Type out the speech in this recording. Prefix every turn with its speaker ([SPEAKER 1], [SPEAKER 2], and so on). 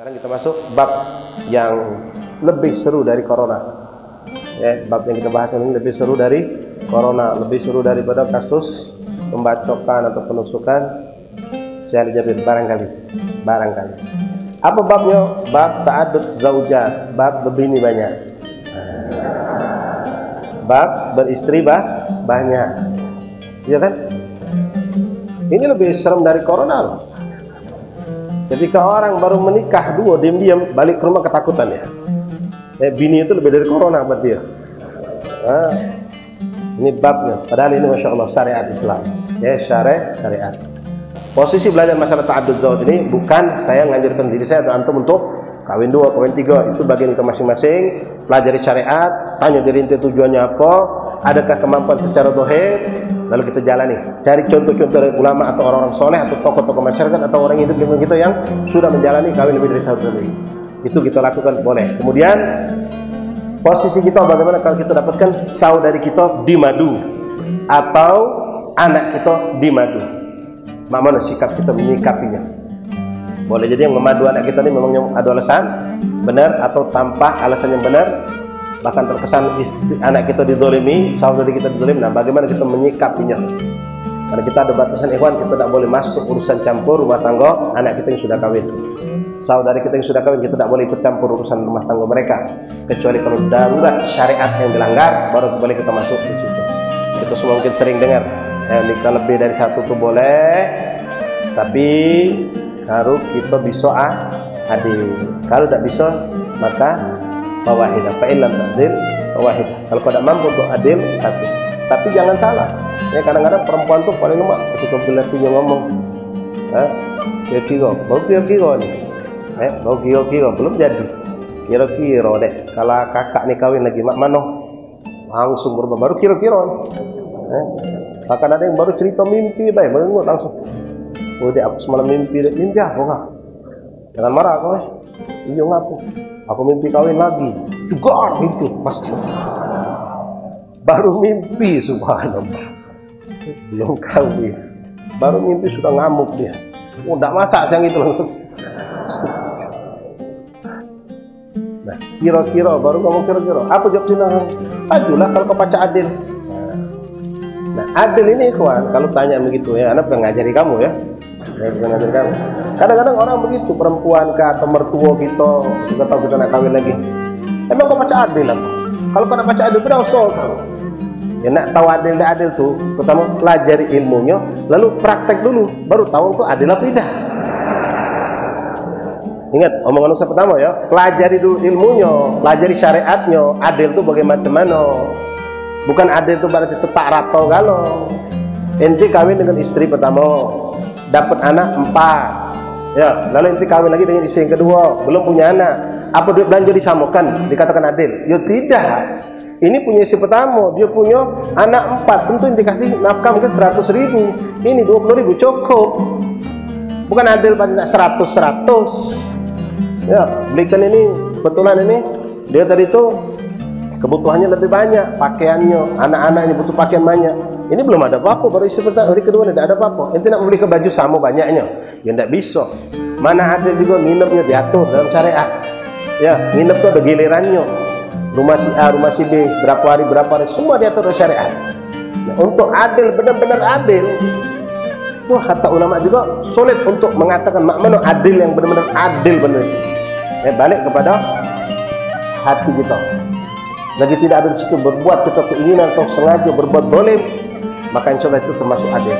[SPEAKER 1] Sekarang kita masuk bab yang lebih seru dari corona. Ya, bab yang kita bahas ini lebih seru dari corona, lebih seru daripada kasus pembacokan atau penusukan Syekh Jabir barangkali. Apa babnya? Bab ta'addud zaujat, bab berbini banyak. Bab beristri banyak. Iya kan? Ini lebih serem dari corona loh. Ketika orang baru menikah dua diam-diam balik ke rumah ketakutan ya. Bini itu lebih dari corona buat dia. Nah, ini babnya. Padahal ini masya Allah syariat Islam. Ya syariat. Posisi belajar masalah ta'addud zauj ini bukan saya menganjurkan diri saya atau antum untuk kawin dua, kawin tiga. Itu bagian kita masing-masing. Pelajari syariat. Tanya diri inti tujuannya apa. Adakah kemampuan secara zahir? Lalu kita jalani. Cari contoh-contoh dari ulama atau orang-orang soleh atau tokoh-tokoh masyarakat atau orang hidup dengan kita yang sudah menjalani kawin lebih dari satu kali. Itu kita lakukan boleh. Kemudian posisi kita bagaimana kalau kita dapatkan saudari kita di madu atau anak kita di madu. Bagaimana sikap kita menyikapinya? Boleh jadi yang memadu anak kita ini memang yang ada alasan benar atau tanpa alasan yang benar. Bahkan terkesan anak kita didolimi, saudari kita didolimi. Nah, bagaimana kita menyikapinya? Karena kita ada batasan ikhwan, kita tidak boleh masuk urusan campur rumah tangga anak kita yang sudah kawin. Saudari kita yang sudah kawin, kita tidak boleh ikut campur urusan rumah tangga mereka. Kecuali kalau darurat syariat yang dilanggar, baru boleh kita masuk di situ. Kita semua mungkin sering dengar, nikah lebih dari satu itu boleh, tapi kalau kita bisa adil. Kalau tidak bisa, maka fawahidah, fa'ilam ta'dil fawahidah. Kalau kau tidak mampu untuk adil, satu. Tapi jangan salah. Ya, kadang-kadang perempuan tuh paling lemah ketika lelaki ngomong, kira-kira, baru kira-kira nih, baru kira-kira belum jadi. Kira-kira deh. Kalau kakak nih kawin lagi, mak mano langsung berubah. Baru kira-kira. Bahkan ada yang baru cerita mimpi, baik, baru langsung. Oh, dia aku semalam mimpi apa enggak? Jangan marah kau. Iya ngaku. Aku mimpi kawin lagi. Juga mimpi pas baru mimpi, subhanallah. Belum kawin. Baru mimpi sudah ngamuk dia. Oh, enggak masak siang itu langsung. Nah, kira-kira baru ngomong kira-kira. Apa jawabnya? Ajulah kalau kau baca adil. Nah, adil ini ikhwan, kalau tanya begitu ya, anak ngajari kamu ya. Kadang-kadang orang begitu, perempuan kah atau mertua kita juga tahu kita nak kawin lagi. Emang kau baca adil apa? Kalau kau nak baca adil, berapa soal kamu? Ya nak tahu adil dan adil tuh, pertama pelajari ilmunya, lalu praktek dulu, baru tahu tuh adil apa tidak. Ingat omongan saya pertama ya, pelajari dulu ilmunya, pelajari syariatnya, adil tuh bagaimana. Bukan adil tuh berarti tepak rato galau. Ente kawin dengan istri pertama, dapat anak 4, ya, lalu nanti kawin lagi dengan istri yang kedua, belum punya anak, apa duit belanja disamakan, dikatakan adil? Ya tidak. Ini punya istri pertama, dia punya anak 4, tentu yang dikasih nafkah mungkin 100.000, ini 20.000 cukup. Bukan adil pada 100. Ya, belikan ini, kebetulan ini dia tadi itu kebutuhannya lebih banyak, pakaiannya, anak-anaknya butuh pakaian banyak. Ini belum ada apa-apa, baru istri pertama, hari kedua tidak ada apa-apa. Ente nak membeli ke baju sama banyaknya, ya tidak bisa. Mana ada juga nginepnya diatur dalam syariat. Ya, nginep itu ada gilirannya. Rumah si A, rumah si B, berapa hari, semua diatur dalam syariat. Nah, untuk adil, benar-benar adil. Wah, kata ulama juga sulit untuk mengatakan mana adil yang benar-benar adil benar. Balik kepada hati kita. Lagi tidak ada di situ berbuat kita keinginan atau sengaja berbuat boleh, maka insya Allah itu termasuk adil.